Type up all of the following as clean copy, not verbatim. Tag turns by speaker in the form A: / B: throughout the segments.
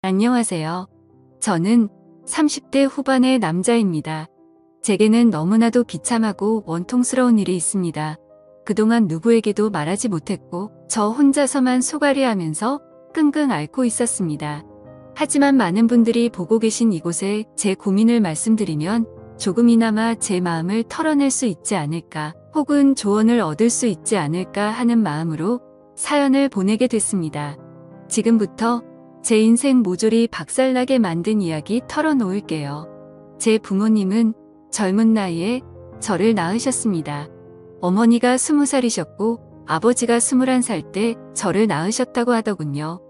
A: 안녕하세요. 저는 30대 후반의 남자입니다. 제게는 너무나도 비참하고 원통스러운 일이 있습니다. 그동안 누구에게도 말하지 못했고 저 혼자서만 소갈이하면서 끙끙 앓고 있었습니다. 하지만 많은 분들이 보고 계신 이곳에 제 고민을 말씀드리면 조금이나마 제 마음을 털어낼 수 있지 않을까, 혹은 조언을 얻을 수 있지 않을까 하는 마음으로 사연을 보내게 됐습니다. 지금부터 제 인생 모조리 박살나게 만든 이야기 털어놓을게요. 제 부모님은 젊은 나이에 저를 낳으셨습니다. 어머니가 20살이셨고 아버지가 21살 때 저를 낳으셨다고 하더군요.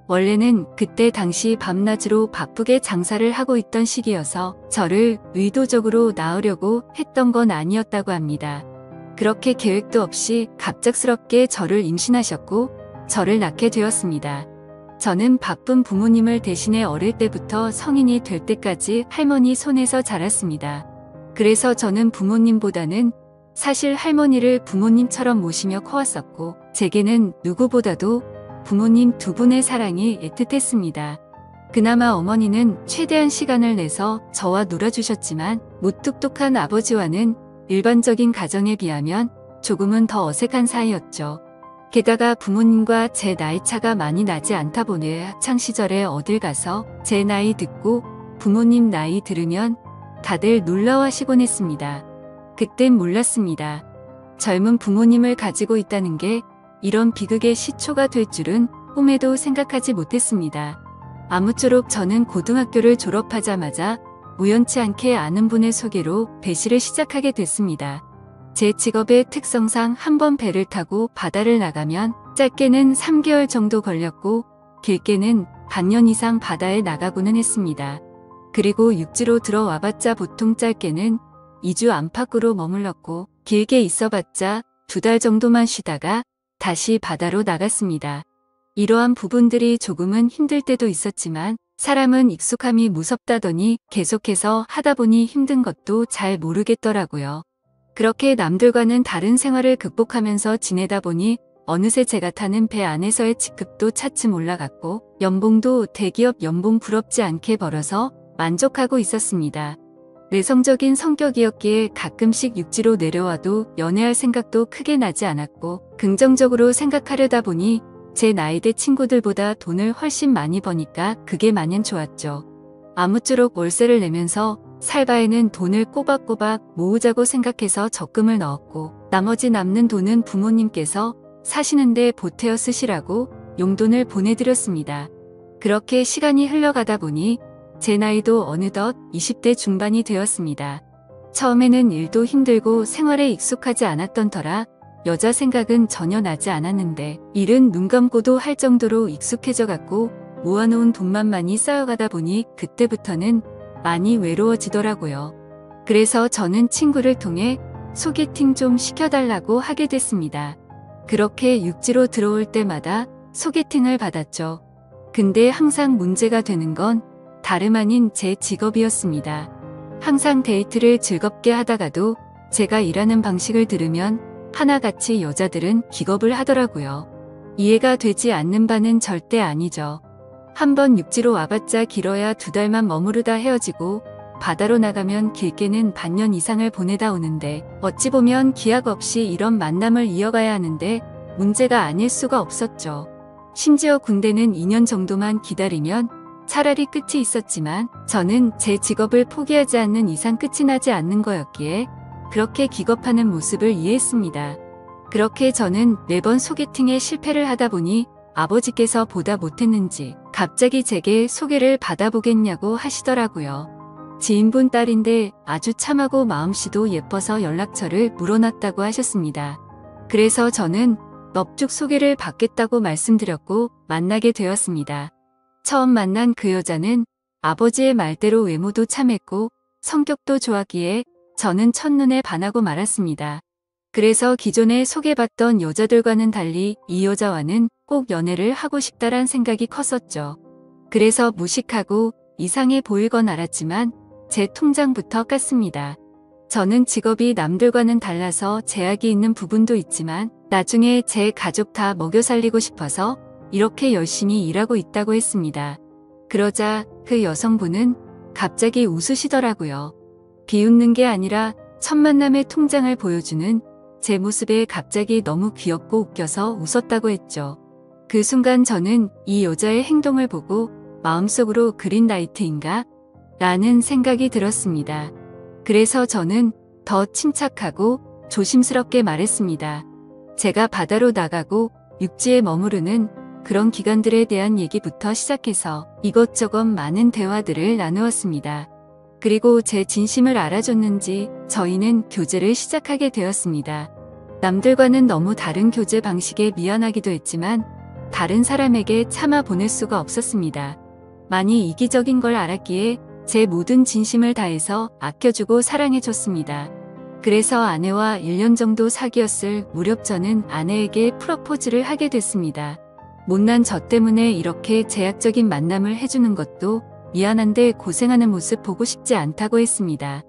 A: 원래는 그때 당시 밤낮으로 바쁘게 장사를 하고 있던 시기여서 저를 의도적으로 낳으려고 했던 건 아니었다고 합니다. 그렇게 계획도 없이 갑작스럽게 저를 임신하셨고 저를 낳게 되었습니다. 저는 바쁜 부모님을 대신해 어릴 때부터 성인이 될 때까지 할머니 손에서 자랐습니다. 그래서 저는 부모님보다는 사실 할머니를 부모님처럼 모시며 커왔었고, 제게는 누구보다도 부모님 두 분의 사랑이 애틋했습니다. 그나마 어머니는 최대한 시간을 내서 저와 놀아주셨지만 무뚝뚝한 아버지와는 일반적인 가정에 비하면 조금은 더 어색한 사이였죠. 게다가 부모님과 제 나이 차가 많이 나지 않다 보니 학창시절에 어딜 가서 제 나이 듣고 부모님 나이 들으면 다들 놀라워하시곤 했습니다. 그땐 몰랐습니다. 젊은 부모님을 가지고 있다는 게 이런 비극의 시초가 될 줄은 꿈에도 생각하지 못했습니다. 아무쪼록 저는 고등학교를 졸업하자마자 우연치 않게 아는 분의 소개로 배시를 시작하게 됐습니다. 제 직업의 특성상 한 번 배를 타고 바다를 나가면 짧게는 3개월 정도 걸렸고 길게는 반년 이상 바다에 나가고는 했습니다. 그리고 육지로 들어와봤자 보통 짧게는 2주 안팎으로 머물렀고 길게 있어봤자 2달 정도만 쉬다가 다시 바다로 나갔습니다. 이러한 부분들이 조금은 힘들 때도 있었지만 사람은 익숙함이 무섭다더니 계속해서 하다 보니 힘든 것도 잘 모르겠더라고요. 그렇게 남들과는 다른 생활을 극복하면서 지내다 보니 어느새 제가 타는 배 안에서의 직급도 차츰 올라갔고 연봉도 대기업 연봉 부럽지 않게 벌어서 만족하고 있었습니다. 내성적인 성격이었기에 가끔씩 육지로 내려와도 연애할 생각도 크게 나지 않았고, 긍정적으로 생각하려다 보니 제 나이대 친구들보다 돈을 훨씬 많이 버니까 그게 마냥 좋았죠. 아무쪼록 월세를 내면서 살 바에는 돈을 꼬박꼬박 모으자고 생각해서 적금을 넣었고, 나머지 남는 돈은 부모님께서 사시는데 보태어 쓰시라고 용돈을 보내드렸습니다. 그렇게 시간이 흘러가다 보니 제 나이도 어느덧 20대 중반이 되었습니다. 처음에는 일도 힘들고 생활에 익숙하지 않았던 터라 여자 생각은 전혀 나지 않았는데, 일은 눈 감고도 할 정도로 익숙해져 갔고 모아놓은 돈만 많이 쌓여가다 보니 그때부터는 많이 외로워지더라고요. 그래서 저는 친구를 통해 소개팅 좀 시켜달라고 하게 됐습니다. 그렇게 육지로 들어올 때마다 소개팅을 받았죠. 근데 항상 문제가 되는 건 다름 아닌 제 직업이었습니다. 항상 데이트를 즐겁게 하다가도 제가 일하는 방식을 들으면 하나같이 여자들은 기겁을 하더라고요. 이해가 되지 않는 바는 절대 아니죠. 한번 육지로 와봤자 길어야 2달만 머무르다 헤어지고 바다로 나가면 길게는 반년 이상을 보내다 오는데, 어찌 보면 기약 없이 이런 만남을 이어가야 하는데 문제가 아닐 수가 없었죠. 심지어 군대는 2년 정도만 기다리면 차라리 끝이 있었지만 저는 제 직업을 포기하지 않는 이상 끝이 나지 않는 거였기에 그렇게 기겁하는 모습을 이해했습니다. 그렇게 저는 매번 소개팅에 실패를 하다 보니 아버지께서 보다 못했는지 갑자기 제게 소개를 받아보겠냐고 하시더라고요. 지인분 딸인데 아주 참하고 마음씨도 예뻐서 연락처를 물어놨다고 하셨습니다. 그래서 저는 넙죽 소개를 받겠다고 말씀드렸고 만나게 되었습니다. 처음 만난 그 여자는 아버지의 말대로 외모도 참했고 성격도 좋았기에 저는 첫눈에 반하고 말았습니다. 그래서 기존에 소개받던 여자들과는 달리 이 여자와는 꼭 연애를 하고 싶다란 생각이 컸었죠. 그래서 무식하고 이상해 보이건 알았지만 제 통장부터 깠습니다. 저는 직업이 남들과는 달라서 제약이 있는 부분도 있지만 나중에 제 가족 다 먹여 살리고 싶어서 이렇게 열심히 일하고 있다고 했습니다. 그러자 그 여성분은 갑자기 웃으시더라고요. 비웃는 게 아니라 첫 만남의 통장을 보여주는 제 모습에 갑자기 너무 귀엽고 웃겨서 웃었다고 했죠. 그 순간 저는 이 여자의 행동을 보고 마음속으로 그린라이트인가? 라는 생각이 들었습니다. 그래서 저는 더 침착하고 조심스럽게 말했습니다. 제가 바다로 나가고 육지에 머무르는 그런 기간들에 대한 얘기부터 시작해서 이것저것 많은 대화들을 나누었습니다. 그리고 제 진심을 알아줬는지 저희는 교제를 시작하게 되었습니다. 남들과는 너무 다른 교제 방식에 미안하기도 했지만 다른 사람에게 참아 보낼 수가 없었습니다. 많이 이기적인 걸 알았기에 제 모든 진심을 다해서 아껴주고 사랑해줬습니다. 그래서 아내와 1년 정도 사귀었을 무렵 저는 아내에게 프러포즈를 하게 됐습니다. 못난 저 때문에 이렇게 제약적인 만남을 해주는 것도 미안한데 고생하는 모습 보고 싶지 않다고 했습니다.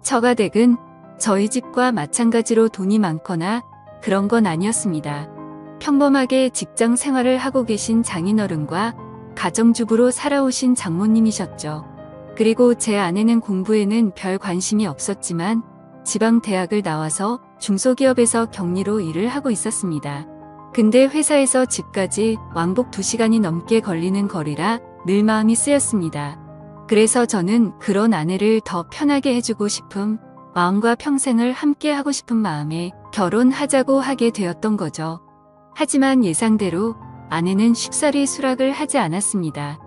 A: 처가댁은 저희 집과 마찬가지로 돈이 많거나 그런 건 아니었습니다. 평범하게 직장 생활을 하고 계신 장인어른과 가정주부로 살아오신 장모님이셨죠. 그리고 제 아내는 공부에는 별 관심이 없었지만 지방 대학을 나와서 중소기업에서 격리로 일을 하고 있었습니다. 근데 회사에서 집까지 왕복 2시간이 넘게 걸리는 거리라 늘 마음이 쓰였습니다. 그래서 저는 그런 아내를 더 편하게 해주고 싶은 마음과 평생을 함께 하고 싶은 마음에 결혼하자고 하게 되었던 거죠. 하지만 예상대로 아내는 쉽사리 수락을 하지 않았습니다.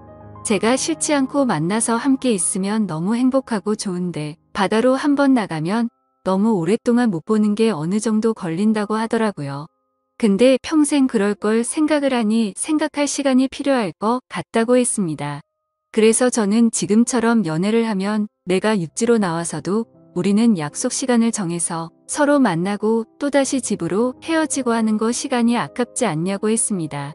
A: 제가 싫지 않고 만나서 함께 있으면 너무 행복하고 좋은데 바다로 한번 나가면 너무 오랫동안 못 보는 게 어느 정도 걸린다고 하더라고요. 근데 평생 그럴 걸 생각을 하니 생각할 시간이 필요할 것 같다고 했습니다. 그래서 저는 지금처럼 연애를 하면 내가 육지로 나와서도 우리는 약속 시간을 정해서 서로 만나고 또다시 집으로 헤어지고 하는 거 시간이 아깝지 않냐고 했습니다.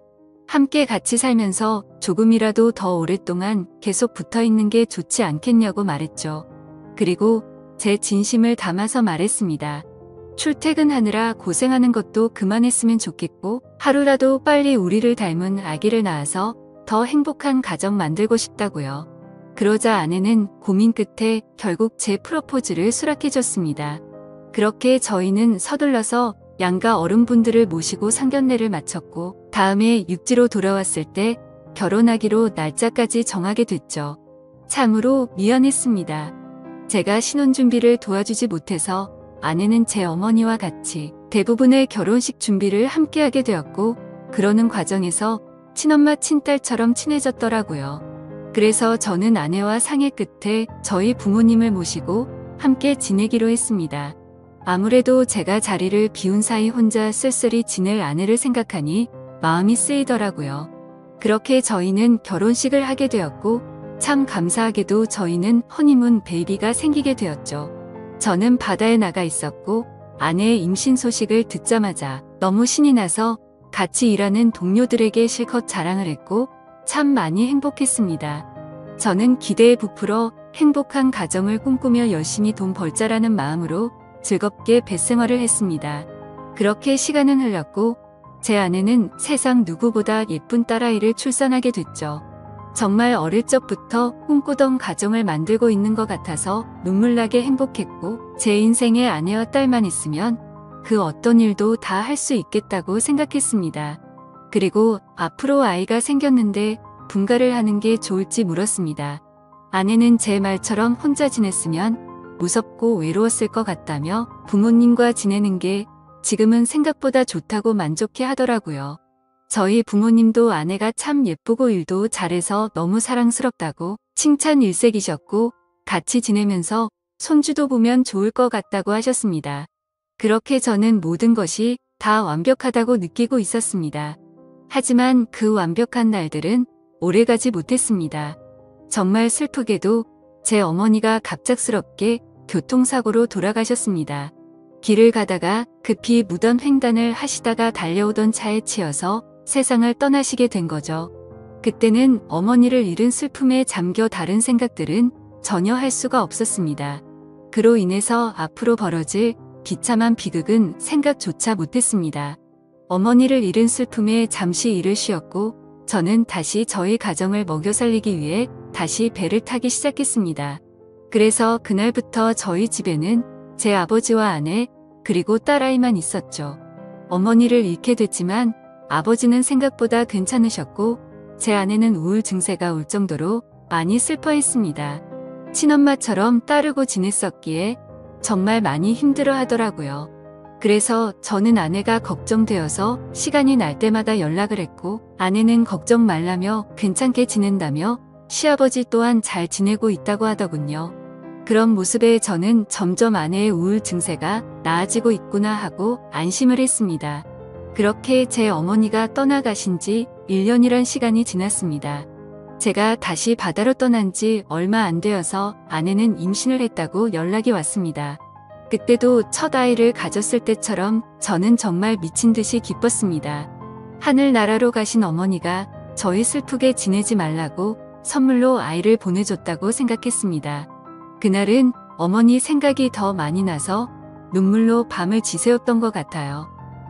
A: 함께 같이 살면서 조금이라도 더 오랫동안 계속 붙어 있는 게 좋지 않겠냐고 말했죠. 그리고 제 진심을 담아서 말했습니다. 출퇴근하느라 고생하는 것도 그만했으면 좋겠고 하루라도 빨리 우리를 닮은 아기를 낳아서 더 행복한 가정 만들고 싶다고요. 그러자 아내는 고민 끝에 결국 제 프러포즈를 수락해줬습니다. 그렇게 저희는 서둘러서 양가 어른분들을 모시고 상견례를 마쳤고 다음에 육지로 돌아왔을 때 결혼하기로 날짜까지 정하게 됐죠. 참으로 미안했습니다. 제가 신혼준비를 도와주지 못해서 아내는 제 어머니와 같이 대부분의 결혼식 준비를 함께하게 되었고 그러는 과정에서 친엄마 친딸처럼 친해졌더라고요. 그래서 저는 아내와 상의 끝에 저희 부모님을 모시고 함께 지내기로 했습니다. 아무래도 제가 자리를 비운 사이 혼자 쓸쓸히 지낼 아내를 생각하니 마음이 쓰이더라고요. 그렇게 저희는 결혼식을 하게 되었고 참 감사하게도 저희는 허니문 베이비가 생기게 되었죠. 저는 바다에 나가 있었고 아내의 임신 소식을 듣자마자 너무 신이 나서 같이 일하는 동료들에게 실컷 자랑을 했고 참 많이 행복했습니다. 저는 기대에 부풀어 행복한 가정을 꿈꾸며 열심히 돈 벌자라는 마음으로 즐겁게 뱃생활을 했습니다. 그렇게 시간은 흘렀고 제 아내는 세상 누구보다 예쁜 딸아이를 출산하게 됐죠. 정말 어릴 적부터 꿈꾸던 가정을 만들고 있는 것 같아서 눈물나게 행복했고 제 인생에 아내와 딸만 있으면 그 어떤 일도 다 할 수 있겠다고 생각했습니다. 그리고 앞으로 아이가 생겼는데 분가를 하는 게 좋을지 물었습니다. 아내는 제 말처럼 혼자 지냈으면 무섭고 외로웠을 것 같다며 부모님과 지내는 게 지금은 생각보다 좋다고 만족해 하더라고요. 저희 부모님도 아내가 참 예쁘고 일도 잘해서 너무 사랑스럽다고 칭찬 일색이셨고 같이 지내면서 손주도 보면 좋을 것 같다고 하셨습니다. 그렇게 저는 모든 것이 다 완벽하다고 느끼고 있었습니다. 하지만 그 완벽한 날들은 오래가지 못했습니다. 정말 슬프게도 제 어머니가 갑작스럽게 교통사고로 돌아가셨습니다. 길을 가다가 급히 무던 횡단을 하시다가 달려오던 차에 치여서 세상을 떠나시게 된 거죠. 그때는 어머니를 잃은 슬픔에 잠겨 다른 생각들은 전혀 할 수가 없었습니다. 그로 인해서 앞으로 벌어질 비참한 비극은 생각조차 못했습니다. 어머니를 잃은 슬픔에 잠시 일을 쉬었고 저는 다시 저희 가정을 먹여 살리기 위해 다시 배를 타기 시작했습니다. 그래서 그날부터 저희 집에는 제 아버지와 아내 그리고 딸아이만 있었죠. 어머니를 잃게 됐지만 아버지는 생각보다 괜찮으셨고 제 아내는 우울 증세가 올 정도로 많이 슬퍼했습니다. 친엄마처럼 따르고 지냈었기에 정말 많이 힘들어 하더라고요. 그래서 저는 아내가 걱정되어서 시간이 날 때마다 연락을 했고 아내는 걱정 말라며 괜찮게 지낸다며 시아버지 또한 잘 지내고 있다고 하더군요. 그런 모습에 저는 점점 아내의 우울 증세가 나아지고 있구나 하고 안심을 했습니다. 그렇게 제 어머니가 떠나가신 지 1년이란 시간이 지났습니다. 제가 다시 바다로 떠난 지 얼마 안 되어서 아내는 임신을 했다고 연락이 왔습니다. 그때도 첫 아이를 가졌을 때처럼 저는 정말 미친 듯이 기뻤습니다. 하늘나라로 가신 어머니가 저희 슬프게 지내지 말라고 선물로 아이를 보내줬다고 생각했습니다. 그날은 어머니 생각이 더 많이 나서 눈물로 밤을 지새웠던 것 같아요.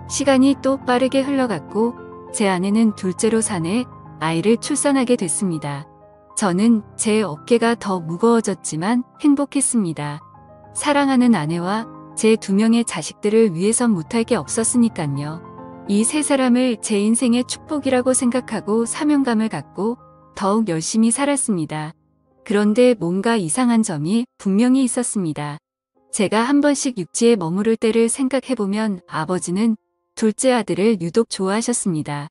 A: 시간이 또 빠르게 흘러갔고 제 아내는 둘째로 사내 아이를 출산하게 됐습니다. 저는 제 어깨가 더 무거워졌지만 행복했습니다. 사랑하는 아내와 제 2명의 자식들을 위해선 못할 게 없었으니깐요. 이 세 사람을 제 인생의 축복이라고 생각하고 사명감을 갖고 더욱 열심히 살았습니다. 그런데 뭔가 이상한 점이 분명히 있었습니다. 제가 한 번씩 육지에 머무를 때를 생각해보면 아버지는 둘째 아들을 유독 좋아하셨습니다.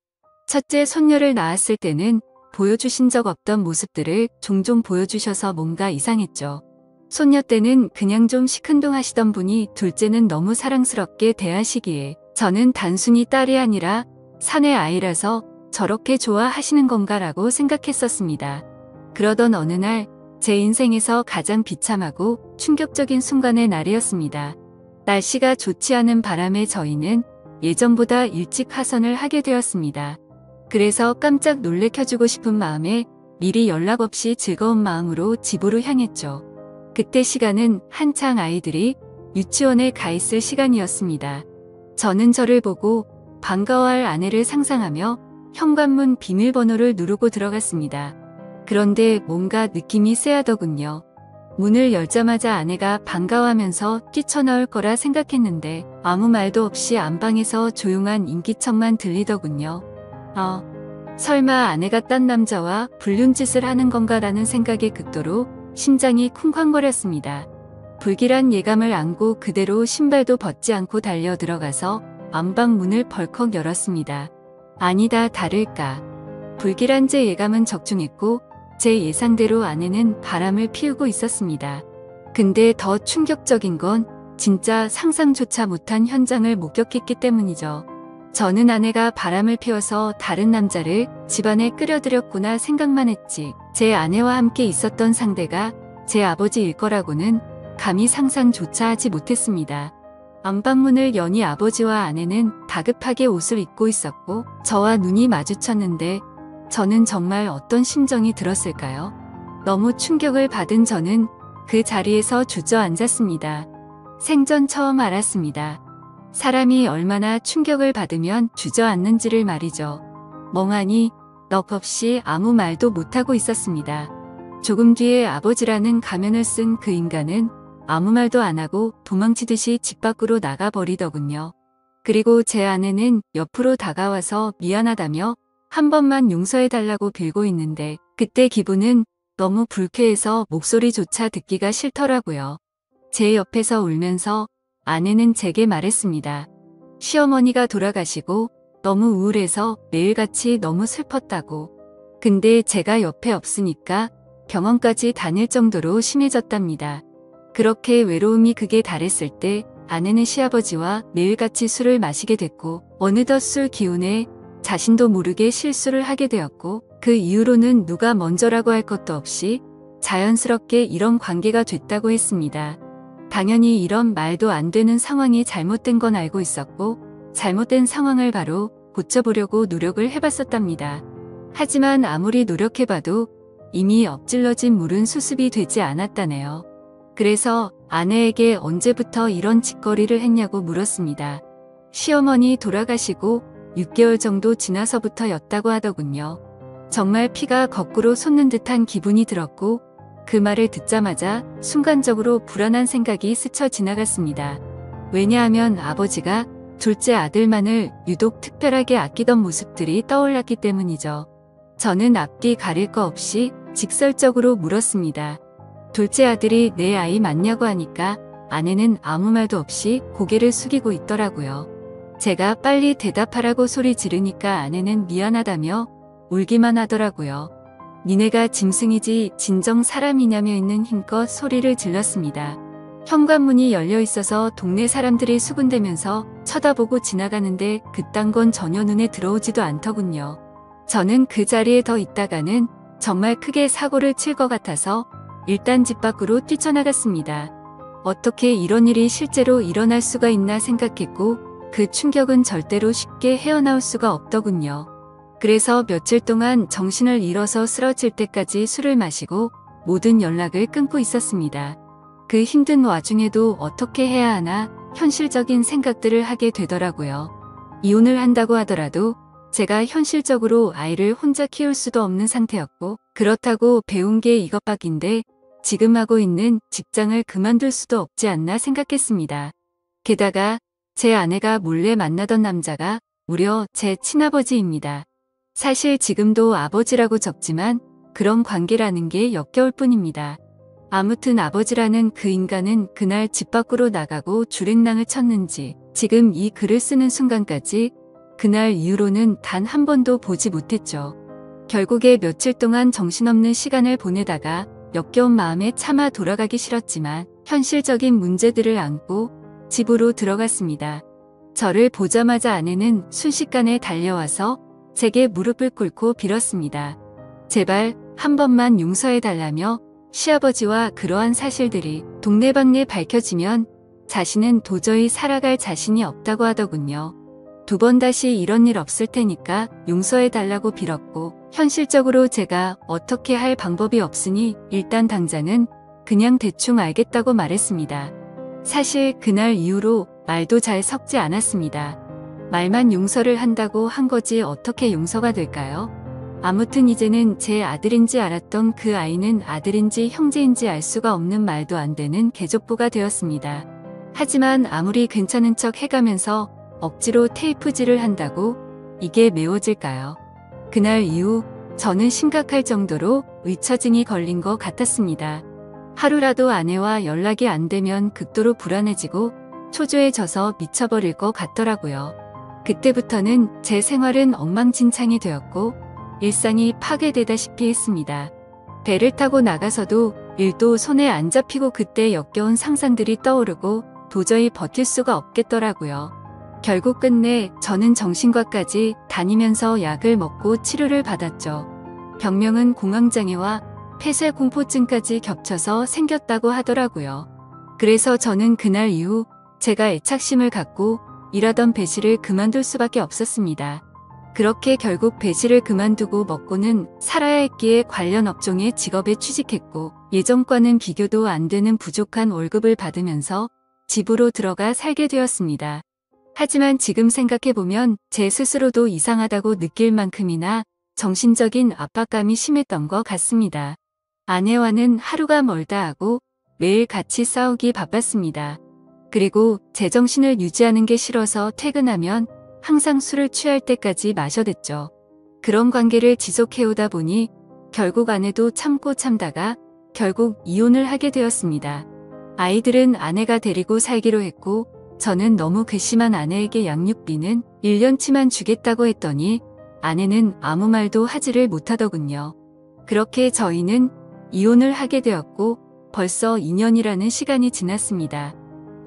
A: 첫째 손녀를 낳았을 때는 보여주신 적 없던 모습들을 종종 보여주셔서 뭔가 이상했죠. 손녀 때는 그냥 좀 시큰둥하시던 분이 둘째는 너무 사랑스럽게 대하시기에 저는 단순히 딸이 아니라 사내 아이라서 저렇게 좋아하시는 건가라고 생각했었습니다. 그러던 어느 날 제 인생에서 가장 비참하고 충격적인 순간의 날이었습니다. 날씨가 좋지 않은 바람에 저희는 예전보다 일찍 하선을 하게 되었습니다. 그래서 깜짝 놀래켜주고 싶은 마음에 미리 연락 없이 즐거운 마음으로 집으로 향했죠. 그때 시간은 한창 아이들이 유치원에 가 있을 시간이었습니다. 저는 저를 보고 반가워할 아내를 상상하며 현관문 비밀번호를 누르고 들어갔습니다. 그런데 뭔가 느낌이 쎄하더군요. 문을 열자마자 아내가 반가워하면서 뛰쳐나올 거라 생각했는데 아무 말도 없이 안방에서 조용한 인기척만 들리더군요. 설마 아내가 딴 남자와 불륜짓을 하는 건가라는 생각에 극도로 심장이 쿵쾅거렸습니다. 불길한 예감을 안고 그대로 신발도 벗지 않고 달려 들어가서 안방 문을 벌컥 열었습니다. 아니다 다를까. 불길한 제 예감은 적중했고 제 예상대로 아내는 바람을 피우고 있었습니다. 근데 더 충격적인 건 진짜 상상조차 못한 현장을 목격했기 때문이죠. 저는 아내가 바람을 피워서 다른 남자를 집안에 끌어들였구나 생각만 했지 제 아내와 함께 있었던 상대가 제 아버지일 거라고는 감히 상상조차 하지 못했습니다. 안방문을 여니 아버지와 아내는 다급하게 옷을 입고 있었고 저와 눈이 마주쳤는데 저는 정말 어떤 심정이 들었을까요? 너무 충격을 받은 저는 그 자리에서 주저앉았습니다. 생전 처음 알았습니다. 사람이 얼마나 충격을 받으면 주저앉는지를 말이죠. 멍하니 넋 없이 아무 말도 못하고 있었습니다. 조금 뒤에 아버지라는 가면을 쓴 그 인간은 아무 말도 안 하고 도망치듯이 집 밖으로 나가버리더군요. 그리고 제 아내는 옆으로 다가와서 미안하다며 한 번만 용서해달라고 빌고 있는데 그때 기분은 너무 불쾌해서 목소리조차 듣기가 싫더라고요. 제 옆에서 울면서 아내는 제게 말했습니다. 시어머니가 돌아가시고 너무 우울해서 매일같이 너무 슬펐다고. 근데 제가 옆에 없으니까 병원까지 다닐 정도로 심해졌답니다. 그렇게 외로움이 극에 달했을 때 아내는 시아버지와 매일같이 술을 마시게 됐고 어느덧 술 기운에 자신도 모르게 실수를 하게 되었고 그 이후로는 누가 먼저라고 할 것도 없이 자연스럽게 이런 관계가 됐다고 했습니다. 당연히 이런 말도 안 되는 상황이 잘못된 건 알고 있었고 잘못된 상황을 바로 고쳐보려고 노력을 해봤었답니다. 하지만 아무리 노력해봐도 이미 엎질러진 물은 수습이 되지 않았다네요. 그래서 아내에게 언제부터 이런 짓거리를 했냐고 물었습니다. 시어머니 돌아가시고 6개월 정도 지나서부터였다고 하더군요. 정말 피가 거꾸로 솟는 듯한 기분이 들었고 그 말을 듣자마자 순간적으로 불안한 생각이 스쳐 지나갔습니다. 왜냐하면 아버지가 둘째 아들만을 유독 특별하게 아끼던 모습들이 떠올랐기 때문이죠. 저는 앞뒤 가릴 거 없이 직설적으로 물었습니다. 둘째 아들이 내 아이 맞냐고 하니까 아내는 아무 말도 없이 고개를 숙이고 있더라고요. 제가 빨리 대답하라고 소리 지르니까 아내는 미안하다며 울기만 하더라고요. 니네가 짐승이지 진정 사람이냐며 있는 힘껏 소리를 질렀습니다. 현관문이 열려 있어서 동네 사람들이 수군대면서 쳐다보고 지나가는데 그딴 건 전혀 눈에 들어오지도 않더군요. 저는 그 자리에 더 있다가는 정말 크게 사고를 칠 것 같아서 일단 집 밖으로 뛰쳐나갔습니다. 어떻게 이런 일이 실제로 일어날 수가 있나 생각했고 그 충격은 절대로 쉽게 헤어나올 수가 없더군요. 그래서 며칠 동안 정신을 잃어서 쓰러질 때까지 술을 마시고 모든 연락을 끊고 있었습니다. 그 힘든 와중에도 어떻게 해야 하나 현실적인 생각들을 하게 되더라고요. 이혼을 한다고 하더라도 제가 현실적으로 아이를 혼자 키울 수도 없는 상태였고 그렇다고 배운 게 이것밖인데 지금 하고 있는 직장을 그만둘 수도 없지 않나 생각했습니다. 게다가 제 아내가 몰래 만나던 남자가 무려 제 친아버지입니다. 사실 지금도 아버지라고 적지만 그런 관계라는 게 역겨울 뿐입니다. 아무튼 아버지라는 그 인간은 그날 집 밖으로 나가고 주랭랑을 쳤는지 지금 이 글을 쓰는 순간까지 그날 이후로는 단 한 번도 보지 못했죠. 결국에 며칠 동안 정신없는 시간을 보내다가 역겨운 마음에 차마 돌아가기 싫었지만 현실적인 문제들을 안고 집으로 들어갔습니다. 저를 보자마자 아내는 순식간에 달려와서 제게 무릎을 꿇고 빌었습니다. 제발 한 번만 용서해달라며 시아버지와 그러한 사실들이 동네방네 밝혀지면 자신은 도저히 살아갈 자신이 없다고 하더군요. 두 번 다시 이런 일 없을 테니까 용서해달라고 빌었고 현실적으로 제가 어떻게 할 방법이 없으니 일단 당장은 그냥 대충 알겠다고 말했습니다. 사실 그날 이후로 말도 잘 섞지 않았습니다. 말만 용서를 한다고 한 거지 어떻게 용서가 될까요? 아무튼 이제는 제 아들인지 알았던 그 아이는 아들인지 형제인지 알 수가 없는 말도 안 되는 개족보가 되었습니다. 하지만 아무리 괜찮은 척 해가면서 억지로 테이프질을 한다고 이게 메워질까요? 그날 이후 저는 심각할 정도로 의처증이 걸린 것 같았습니다. 하루라도 아내와 연락이 안 되면 극도로 불안해지고 초조해져서 미쳐버릴 것 같더라고요. 그때부터는 제 생활은 엉망진창이 되었고 일상이 파괴되다시피 했습니다. 배를 타고 나가서도 일도 손에 안 잡히고 그때 역겨운 상상들이 떠오르고 도저히 버틸 수가 없겠더라고요. 결국 끝내 저는 정신과까지 다니면서 약을 먹고 치료를 받았죠. 병명은 공황장애와 폐쇄공포증까지 겹쳐서 생겼다고 하더라고요. 그래서 저는 그날 이후 제가 애착심을 갖고 일하던 배실을 그만둘 수밖에 없었습니다. 그렇게 결국 배실을 그만두고 먹고는 살아야 했기에 관련 업종의 직업에 취직했고 예전과는 비교도 안 되는 부족한 월급을 받으면서 집으로 들어가 살게 되었습니다. 하지만 지금 생각해보면 제 스스로도 이상하다고 느낄 만큼이나 정신적인 압박감이 심했던 것 같습니다. 아내와는 하루가 멀다 하고 매일 같이 싸우기 바빴습니다. 그리고 제정신을 유지하는 게 싫어서 퇴근하면 항상 술을 취할 때까지 마셔댔죠. 그런 관계를 지속해오다 보니 결국 아내도 참고 참다가 결국 이혼을 하게 되었습니다. 아이들은 아내가 데리고 살기로 했고 저는 너무 괘씸한 아내에게 양육비는 1년치만 주겠다고 했더니 아내는 아무 말도 하지를 못하더군요. 그렇게 저희는 이혼을 하게 되었고 벌써 2년이라는 시간이 지났습니다.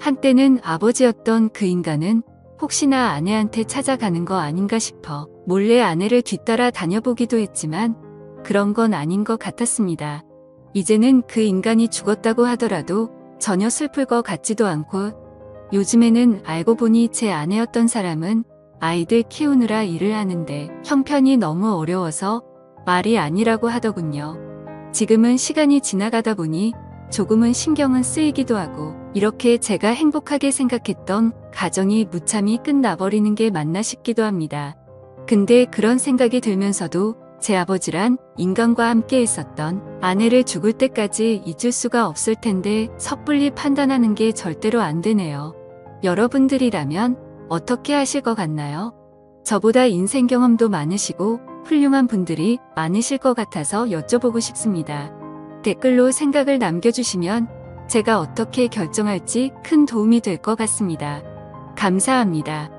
A: 한때는 아버지였던 그 인간은 혹시나 아내한테 찾아가는 거 아닌가 싶어 몰래 아내를 뒤따라 다녀보기도 했지만 그런 건 아닌 것 같았습니다. 이제는 그 인간이 죽었다고 하더라도 전혀 슬플 것 같지도 않고 요즘에는 알고 보니 제 아내였던 사람은 아이들 키우느라 일을 하는데 형편이 너무 어려워서 말이 아니라고 하더군요. 지금은 시간이 지나가다 보니 조금은 신경은 쓰이기도 하고 이렇게 제가 행복하게 생각했던 가정이 무참히 끝나버리는 게 맞나 싶기도 합니다. 근데 그런 생각이 들면서도 제 아버지란 인간과 함께 있었던 아내를 죽을 때까지 잊을 수가 없을 텐데 섣불리 판단하는 게 절대로 안 되네요. 여러분들이라면 어떻게 하실 것 같나요? 저보다 인생 경험도 많으시고 훌륭한 분들이 많으실 것 같아서 여쭤보고 싶습니다. 댓글로 생각을 남겨주시면 제가 어떻게 결정할지 큰 도움이 될 것 같습니다. 감사합니다.